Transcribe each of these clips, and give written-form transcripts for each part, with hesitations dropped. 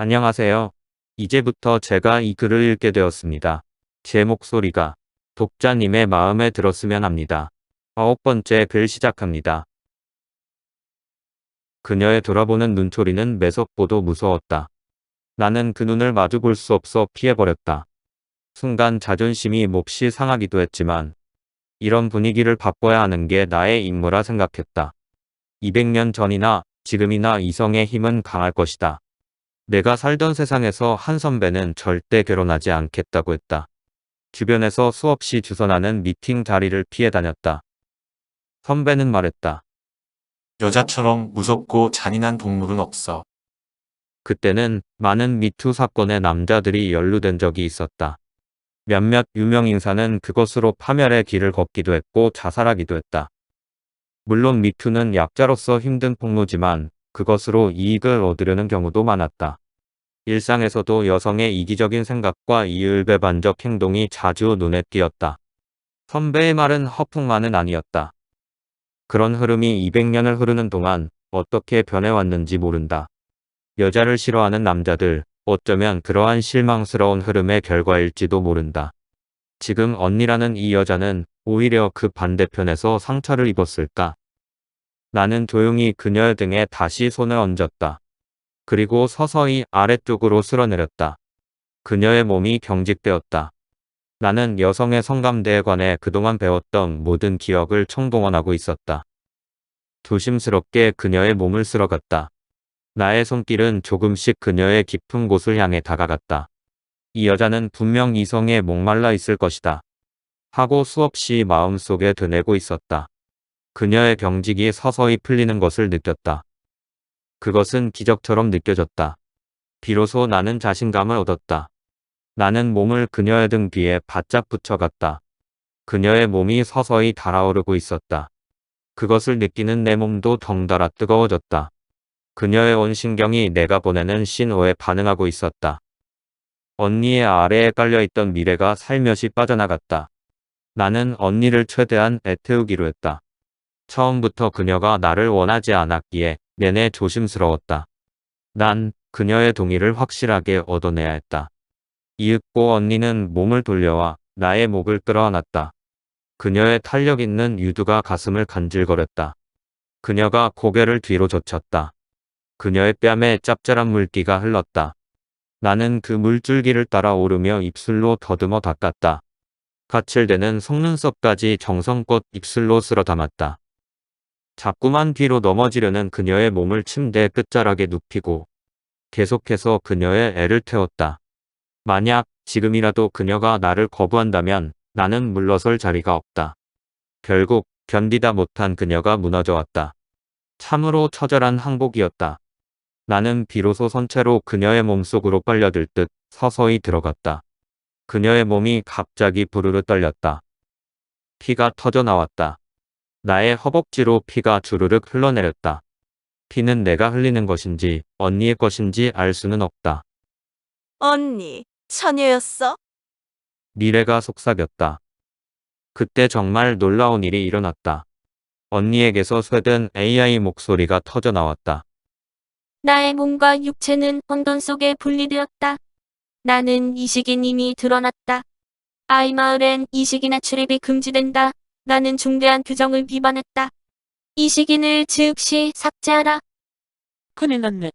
안녕하세요. 이제부터 제가 이 글을 읽게 되었습니다. 제 목소리가 독자님의 마음에 들었으면 합니다. 9번째 글 시작합니다. 그녀의 돌아보는 눈초리는 매섭고도 무서웠다. 나는 그 눈을 마주 볼 수 없어 피해버렸다. 순간 자존심이 몹시 상하기도 했지만 이런 분위기를 바꿔야 하는 게 나의 임무라 생각했다. 200년 전이나 지금이나 이성의 힘은 강할 것이다. 내가 살던 세상에서 한 선배는 절대 결혼하지 않겠다고 했다. 주변에서 수없이 주선하는 미팅 자리를 피해 다녔다. 선배는 말했다. 여자처럼 무섭고 잔인한 동물은 없어. 그때는 많은 미투 사건에 남자들이 연루된 적이 있었다. 몇몇 유명 인사는 그것으로 파멸의 길을 걷기도 했고 자살하기도 했다. 물론 미투는 약자로서 힘든 폭로지만 그것으로 이익을 얻으려는 경우도 많았다. 일상에서도 여성의 이기적인 생각과 이율배반적 행동이 자주 눈에 띄었다. 선배의 말은 허풍만은 아니었다. 그런 흐름이 200년을 흐르는 동안 어떻게 변해왔는지 모른다. 여자를 싫어하는 남자들, 어쩌면 그러한 실망스러운 흐름의 결과일지도 모른다. 지금 언니라는 이 여자는 오히려 그 반대편에서 상처를 입었을까? 나는 조용히 그녀의 등에 다시 손을 얹었다. 그리고 서서히 아래쪽으로 쓸어내렸다. 그녀의 몸이 경직되었다. 나는 여성의 성감대에 관해 그동안 배웠던 모든 기억을 총동원하고 있었다. 조심스럽게 그녀의 몸을 쓸어갔다. 나의 손길은 조금씩 그녀의 깊은 곳을 향해 다가갔다. 이 여자는 분명 이성에 목말라 있을 것이다. 하고 수없이 마음속에 드내고 있었다. 그녀의 경직이 서서히 풀리는 것을 느꼈다. 그것은 기적처럼 느껴졌다. 비로소 나는 자신감을 얻었다. 나는 몸을 그녀의 등 뒤에 바짝 붙여갔다. 그녀의 몸이 서서히 달아오르고 있었다. 그것을 느끼는 내 몸도 덩달아 뜨거워졌다. 그녀의 온 신경이 내가 보내는 신호에 반응하고 있었다. 언니의 아래에 깔려있던 미래가 살며시 빠져나갔다. 나는 언니를 최대한 애태우기로 했다. 처음부터 그녀가 나를 원하지 않았기에 내내 조심스러웠다. 난 그녀의 동의를 확실하게 얻어내야 했다. 이윽고 언니는 몸을 돌려와 나의 목을 끌어안았다. 그녀의 탄력 있는 유두가 가슴을 간질거렸다. 그녀가 고개를 뒤로 젖혔다. 그녀의 뺨에 짭짤한 물기가 흘렀다. 나는 그 물줄기를 따라 오르며 입술로 더듬어 닦았다. 까칠대는 속눈썹까지 정성껏 입술로 쓸어 담았다. 자꾸만 뒤로 넘어지려는 그녀의 몸을 침대 끝자락에 눕히고 계속해서 그녀의 애를 태웠다. 만약 지금이라도 그녀가 나를 거부한다면 나는 물러설 자리가 없다. 결국 견디다 못한 그녀가 무너져 왔다. 참으로 처절한 항복이었다. 나는 비로소 선체로 그녀의 몸속으로 빨려들 듯 서서히 들어갔다. 그녀의 몸이 갑자기 부르르 떨렸다. 피가 터져 나왔다. 나의 허벅지로 피가 주르륵 흘러내렸다. 피는 내가 흘리는 것인지 언니의 것인지 알 수는 없다. 언니, 처녀였어? 미래가 속삭였다. 그때 정말 놀라운 일이 일어났다. 언니에게서 쇠된 AI 목소리가 터져 나왔다. 나의 몸과 육체는 혼돈 속에 분리되었다. 나는 이식인 이미 드러났다. 아이 마을엔 이식이나 출입이 금지된다. 나는 중대한 규정을 위반했다. 이식인을 즉시 삭제하라. 큰일 났네.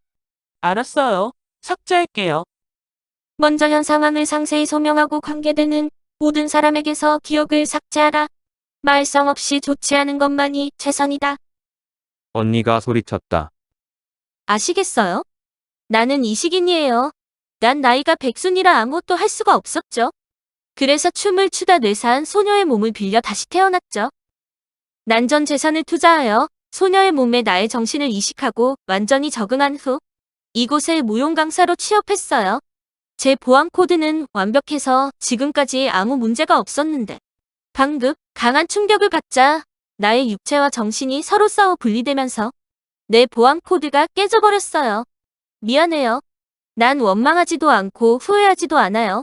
알았어요. 삭제할게요. 먼저 현 상황을 상세히 소명하고 관계되는 모든 사람에게서 기억을 삭제하라. 말썽 없이 조치하는 것만이 최선이다. 언니가 소리쳤다. 아시겠어요? 나는 이식인이에요. 난 나이가 백순이라 아무것도 할 수가 없었죠. 그래서 춤을 추다 뇌사한 소녀의 몸을 빌려 다시 태어났죠. 난 전 재산을 투자하여 소녀의 몸에 나의 정신을 이식하고 완전히 적응한 후 이곳에 무용 강사로 취업했어요. 제 보안 코드는 완벽해서 지금까지 아무 문제가 없었는데 방금 강한 충격을 받자 나의 육체와 정신이 서로 싸워 분리되면서 내 보안 코드가 깨져버렸어요. 미안해요. 난 원망하지도 않고 후회하지도 않아요.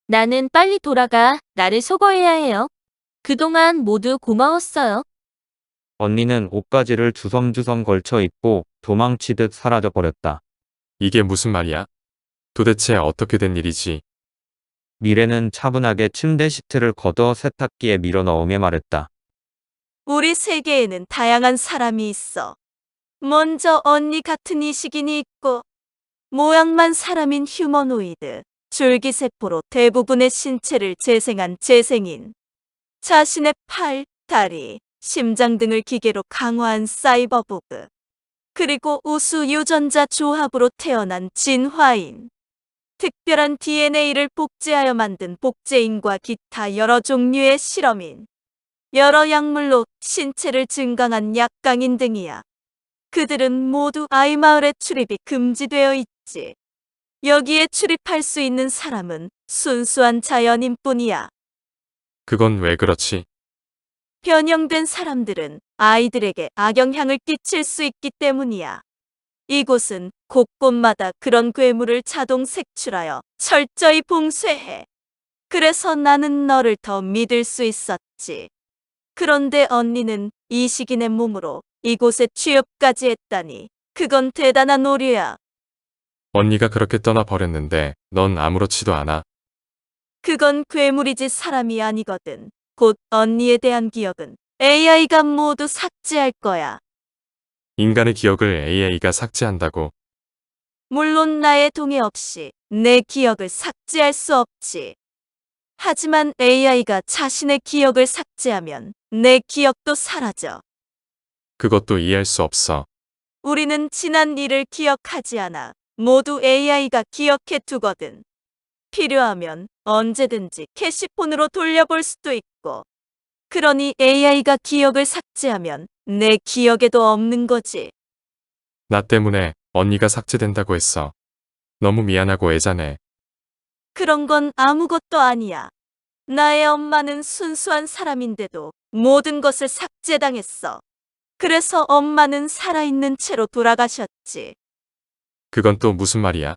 나는 빨리 돌아가 나를 소거해야 해요. 그동안 모두 고마웠어요. 언니는 옷가지를 주섬주섬 걸쳐 입고 도망치듯 사라져 버렸다. 이게 무슨 말이야? 도대체 어떻게 된 일이지? 미래는 차분하게 침대 시트를 걷어 세탁기에 밀어 넣으며 말했다. 우리 세계에는 다양한 사람이 있어. 먼저 언니 같은 이식인이 있고, 모양만 사람인 휴머노이드, 줄기세포로 대부분의 신체를 재생한 재생인, 자신의 팔, 다리, 심장 등을 기계로 강화한 사이버보그, 그리고 우수 유전자 조합으로 태어난 진화인, 특별한 DNA를 복제하여 만든 복제인과 기타 여러 종류의 실험인, 여러 약물로 신체를 증강한 약강인 등이야. 그들은 모두 아이마을에 출입이 금지되어 있지. 여기에 출입할 수 있는 사람은 순수한 자연인뿐이야. 그건 왜 그렇지? 변형된 사람들은 아이들에게 악영향을 끼칠 수 있기 때문이야. 이곳은 곳곳마다 그런 괴물을 자동 색출하여 철저히 봉쇄해. 그래서 나는 너를 더 믿을 수 있었지. 그런데 언니는 이식인의 몸으로 이곳에 취업까지 했다니 그건 대단한 오류야. 언니가 그렇게 떠나버렸는데 넌 아무렇지도 않아. 그건 괴물이지 사람이 아니거든. 곧 언니에 대한 기억은 AI가 모두 삭제할 거야. 인간의 기억을 AI가 삭제한다고. 물론 나의 동의 없이 내 기억을 삭제할 수 없지. 하지만 AI가 자신의 기억을 삭제하면 내 기억도 사라져. 그것도 이해할 수 없어. 우리는 지난 일을 기억하지 않아. 모두 AI가 기억해 두거든. 필요하면 언제든지 캐시폰으로 돌려볼 수도 있고. 그러니 AI가 기억을 삭제하면 내 기억에도 없는 거지. 나 때문에 언니가 삭제된다고 했어. 너무 미안하고 애잔해. 그런 건 아무것도 아니야. 나의 엄마는 순수한 사람인데도 모든 것을 삭제당했어. 그래서 엄마는 살아있는 채로 돌아가셨지. 그건 또 무슨 말이야?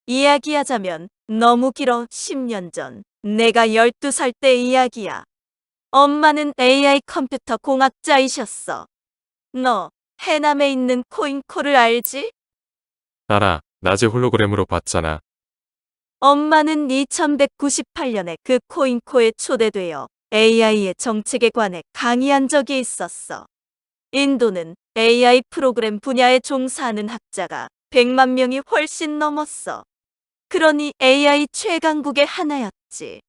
이야기하자면 너무 길어. 10년 전 내가 12살 때 이야기야. 엄마는 AI 컴퓨터 공학자이셨어. 너 해남에 있는 코인코를 알지? 알아. 낮에 홀로그램으로 봤잖아. 엄마는 2198년에 그 코인코에 초대되어 AI의 정책에 관해 강의한 적이 있었어. 인도는 AI 프로그램 분야에 종사하는 학자가 100만 명이 훨씬 넘었어. 그러니 AI 최강국의 하나였지.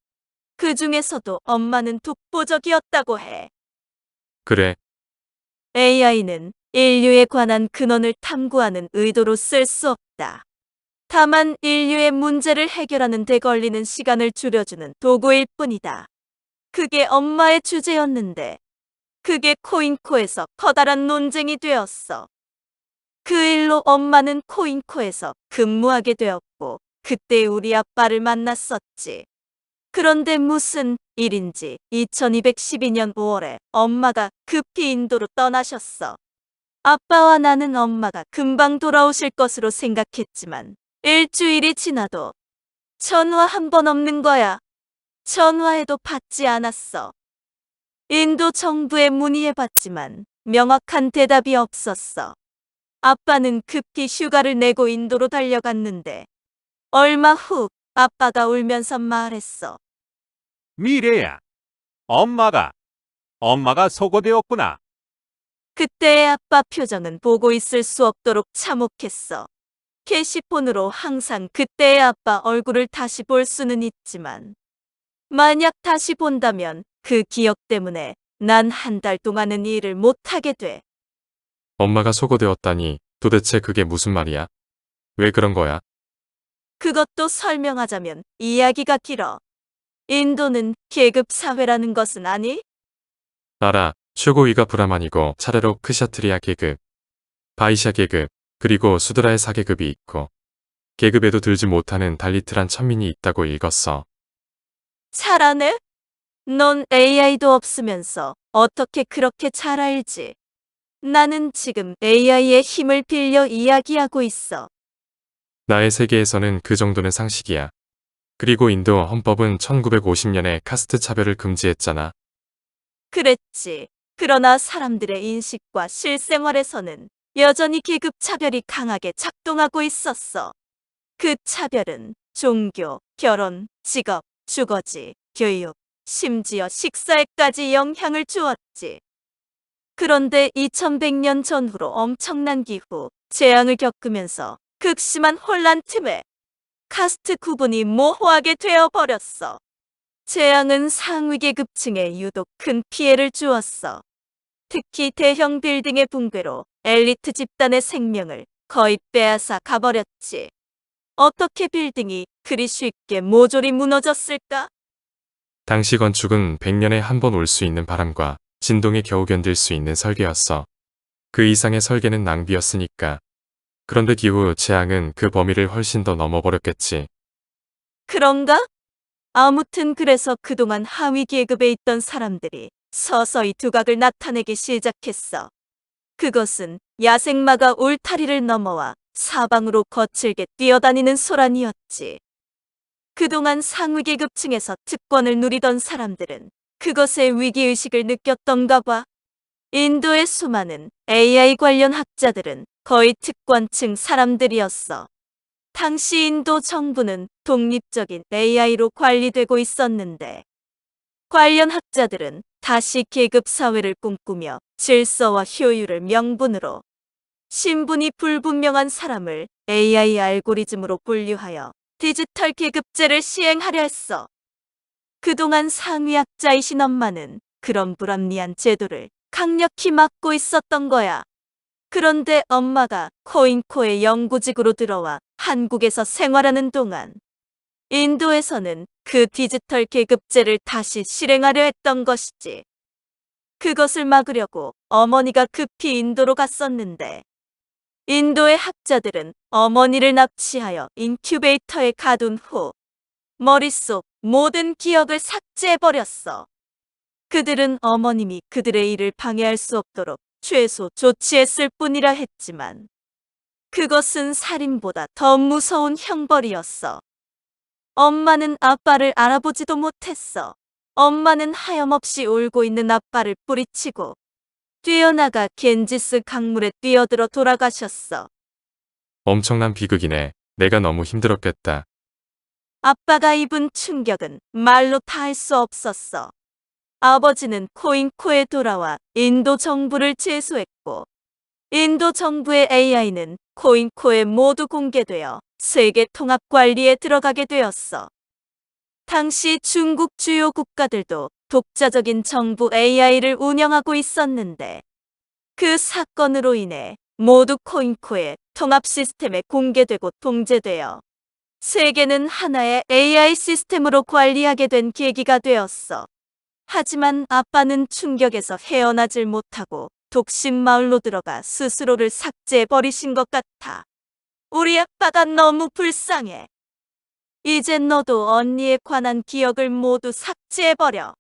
그 중에서도 엄마는 독보적이었다고 해. 그래. AI는 인류에 관한 근원을 탐구하는 의도로 쓸 수 없다. 다만 인류의 문제를 해결하는 데 걸리는 시간을 줄여주는 도구일 뿐이다. 그게 엄마의 주제였는데 그게 코인코에서 커다란 논쟁이 되었어. 그 일로 엄마는 코인코에서 근무하게 되었고 그때 우리 아빠를 만났었지. 그런데 무슨 일인지 2212년 5월에 엄마가 급히 인도로 떠나셨어. 아빠와 나는 엄마가 금방 돌아오실 것으로 생각했지만 일주일이 지나도 전화 한 번 없는 거야. 전화해도 받지 않았어. 인도 정부에 문의해봤지만 명확한 대답이 없었어. 아빠는 급히 휴가를 내고 인도로 달려갔는데 얼마 후 아빠가 울면서 말했어. 미래야. 엄마가 소거되었구나. 그때의 아빠 표정은 보고 있을 수 없도록 참혹했어. 캐시폰으로 항상 그때의 아빠 얼굴을 다시 볼 수는 있지만 만약 다시 본다면 그 기억 때문에 난 한 달 동안은 일을 못하게 돼. 엄마가 소거되었다니 도대체 그게 무슨 말이야? 왜 그런 거야? 그것도 설명하자면 이야기가 길어. 인도는 계급 사회라는 것은 아니? 알아. 최고위가 브라만이고 차례로 크샤트리아 계급, 바이샤 계급, 그리고 수드라의 4계급이 있고 계급에도 들지 못하는 달리트란 천민이 있다고 읽었어. 잘하네? 넌 AI도 없으면서 어떻게 그렇게 잘 알지? 나는 지금 AI의 힘을 빌려 이야기하고 있어. 나의 세계에서는 그 정도는 상식이야. 그리고 인도 헌법은 1950년에 카스트 차별을 금지했잖아. 그랬지. 그러나 사람들의 인식과 실생활에서는 여전히 계급 차별이 강하게 작동하고 있었어. 그 차별은 종교, 결혼, 직업, 주거지, 교육, 심지어 식사에까지 영향을 주었지. 그런데 2100년 전후로 엄청난 기후, 재앙을 겪으면서 극심한 혼란 틈에 카스트 구분이 모호하게 되어버렸어. 재앙은 상위 계급층에 유독 큰 피해를 주었어. 특히 대형 빌딩의 붕괴로 엘리트 집단의 생명을 거의 빼앗아 가버렸지. 어떻게 빌딩이 그리 쉽게 모조리 무너졌을까? 당시 건축은 100년에 한 번 올 수 있는 바람과 진동에 겨우 견딜 수 있는 설계였어. 그 이상의 설계는 낭비였으니까. 그런데 기후 재앙은 그 범위를 훨씬 더 넘어버렸겠지. 그런가? 아무튼 그래서 그동안 하위 계급에 있던 사람들이 서서히 두각을 나타내기 시작했어. 그것은 야생마가 울타리를 넘어와 사방으로 거칠게 뛰어다니는 소란이었지. 그동안 상위 계급층에서 특권을 누리던 사람들은 그것의 위기의식을 느꼈던가 봐. 인도의 수많은 AI 관련 학자들은 거의 특권층 사람들이었어. 당시 인도 정부는 독립적인 AI로 관리되고 있었는데 관련 학자들은 다시 계급 사회를 꿈꾸며 질서와 효율을 명분으로 신분이 불분명한 사람을 AI 알고리즘으로 분류하여 디지털 계급제를 시행하려 했어. 그동안 상위학자이신 엄마는 그런 불합리한 제도를 강력히 막고 있었던 거야. 그런데 엄마가 코인코의 연구직으로 들어와 한국에서 생활하는 동안 인도에서는 그 디지털 계급제를 다시 실행하려 했던 것이지. 그것을 막으려고 어머니가 급히 인도로 갔었는데 인도의 학자들은 어머니를 납치하여 인큐베이터에 가둔 후 머릿속 모든 기억을 삭제해버렸어. 그들은 어머님이 그들의 일을 방해할 수 없도록 최소 조치했을 뿐이라 했지만 그것은 살인보다 더 무서운 형벌이었어. 엄마는 아빠를 알아보지도 못했어. 엄마는 하염없이 울고 있는 아빠를 뿌리치고 뛰어나가 겐지스 강물에 뛰어들어 돌아가셨어. 엄청난 비극이네. 내가 너무 힘들었겠다. 아빠가 입은 충격은 말로 다 할 수 없었어. 아버지는 코인코에 돌아와 인도 정부를 제소했고 인도 정부의 AI는 코인코에 모두 공개되어 세계 통합 관리에 들어가게 되었어. 당시 중국 주요 국가들도 독자적인 정부 AI를 운영하고 있었는데 그 사건으로 인해 모두 코인코의 통합 시스템에 공개되고 통제되어 세계는 하나의 AI 시스템으로 관리하게 된 계기가 되었어. 하지만 아빠는 충격에서 헤어나질 못하고 독신 마을로 들어가 스스로를 삭제해버리신 것 같아. 우리 아빠가 너무 불쌍해. 이제 너도 언니에 관한 기억을 모두 삭제해버려.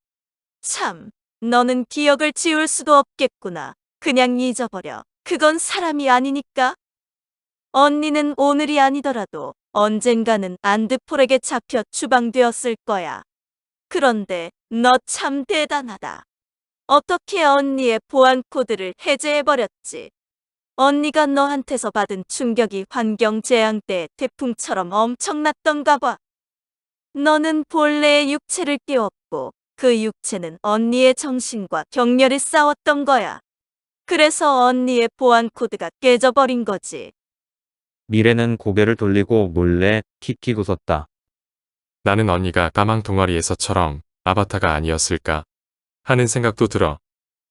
참, 너는 기억을 지울 수도 없겠구나. 그냥 잊어버려. 그건 사람이 아니니까. 언니는 오늘이 아니더라도 언젠가는 안드폴에게 잡혀 추방되었을 거야. 그런데 너 참 대단하다. 어떻게 언니의 보안 코드를 해제해버렸지? 언니가 너한테서 받은 충격이 환경 재앙 때 태풍처럼 엄청났던가 봐. 너는 본래의 육체를 깨웠고 그 육체는 언니의 정신과 격렬히 싸웠던 거야. 그래서 언니의 보안 코드가 깨져버린 거지. 미래는 고개를 돌리고 몰래 킥킥 웃었다. 나는 언니가 까망 동아리에서처럼 아바타가 아니었을까 하는 생각도 들어.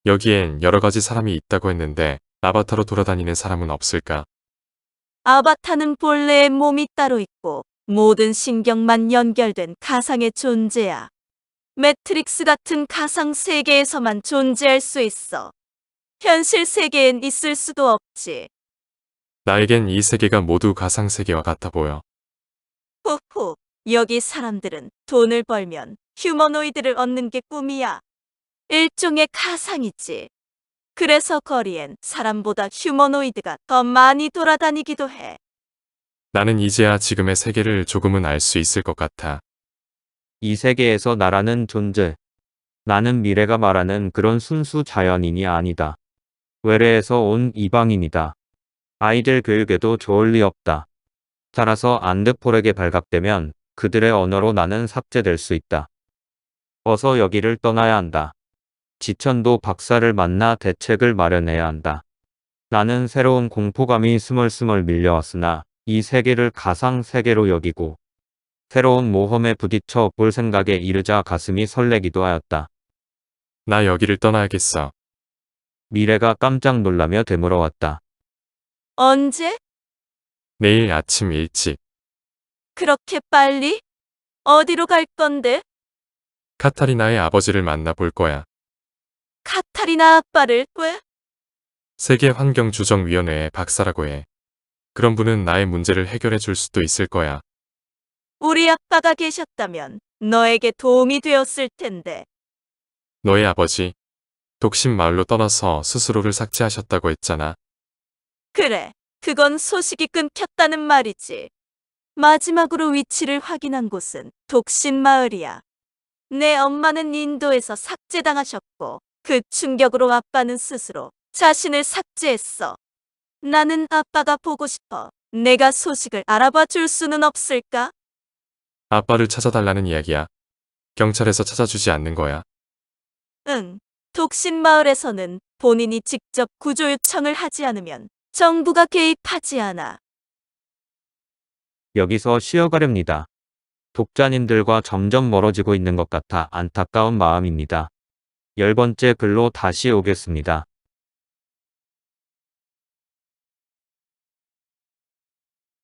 여기엔 여러 가지 사람이 있다고 했는데 아바타로 돌아다니는 사람은 없을까? 아바타는 본래의 몸이 따로 있고 모든 신경만 연결된 가상의 존재야. 매트릭스 같은 가상 세계에서만 존재할 수 있어. 현실 세계엔 있을 수도 없지. 나에겐 이 세계가 모두 가상세계와 같아 보여. 후후, 여기 사람들은 돈을 벌면 휴머노이드를 얻는 게 꿈이야. 일종의 가상이지. 그래서 거리엔 사람보다 휴머노이드가 더 많이 돌아다니기도 해. 나는 이제야 지금의 세계를 조금은 알 수 있을 것 같아. 이 세계에서 나라는 존재. 나는 미래가 말하는 그런 순수 자연인이 아니다. 외래에서 온 이방인이다. 아이들 교육에도 좋을 리 없다. 따라서 안드폴에게 발각되면 그들의 언어로 나는 삭제될 수 있다. 어서 여기를 떠나야 한다. 지천도 박사를 만나 대책을 마련해야 한다. 나는 새로운 공포감이 스멀스멀 밀려왔으나 이 세계를 가상 세계로 여기고 새로운 모험에 부딪혀 볼 생각에 이르자 가슴이 설레기도 하였다. 나 여기를 떠나야겠어. 미래가 깜짝 놀라며 되물어왔다. 언제? 내일 아침 일찍. 그렇게 빨리? 어디로 갈 건데? 카타리나의 아버지를 만나볼 거야. 카타리나 아빠를 왜? 세계환경주정위원회의 박사라고 해. 그런 분은 나의 문제를 해결해 줄 수도 있을 거야. 우리 아빠가 계셨다면 너에게 도움이 되었을 텐데. 너의 아버지, 독신 마을로 떠나서 스스로를 삭제하셨다고 했잖아. 그래, 그건 소식이 끊겼다는 말이지. 마지막으로 위치를 확인한 곳은 독신마을이야. 내 엄마는 인도에서 삭제당하셨고 그 충격으로 아빠는 스스로 자신을 삭제했어. 나는 아빠가 보고 싶어. 내가 소식을 알아봐 줄 수는 없을까? 아빠를 찾아달라는 이야기야. 경찰에서 찾아주지 않는 거야. 응. 독신마을에서는 본인이 직접 구조 요청을 하지 않으면 정부가 개입하지 않아. 여기서 쉬어가렵니다. 독자님들과 점점 멀어지고 있는 것 같아 안타까운 마음입니다. 10번째 글로 다시 오겠습니다.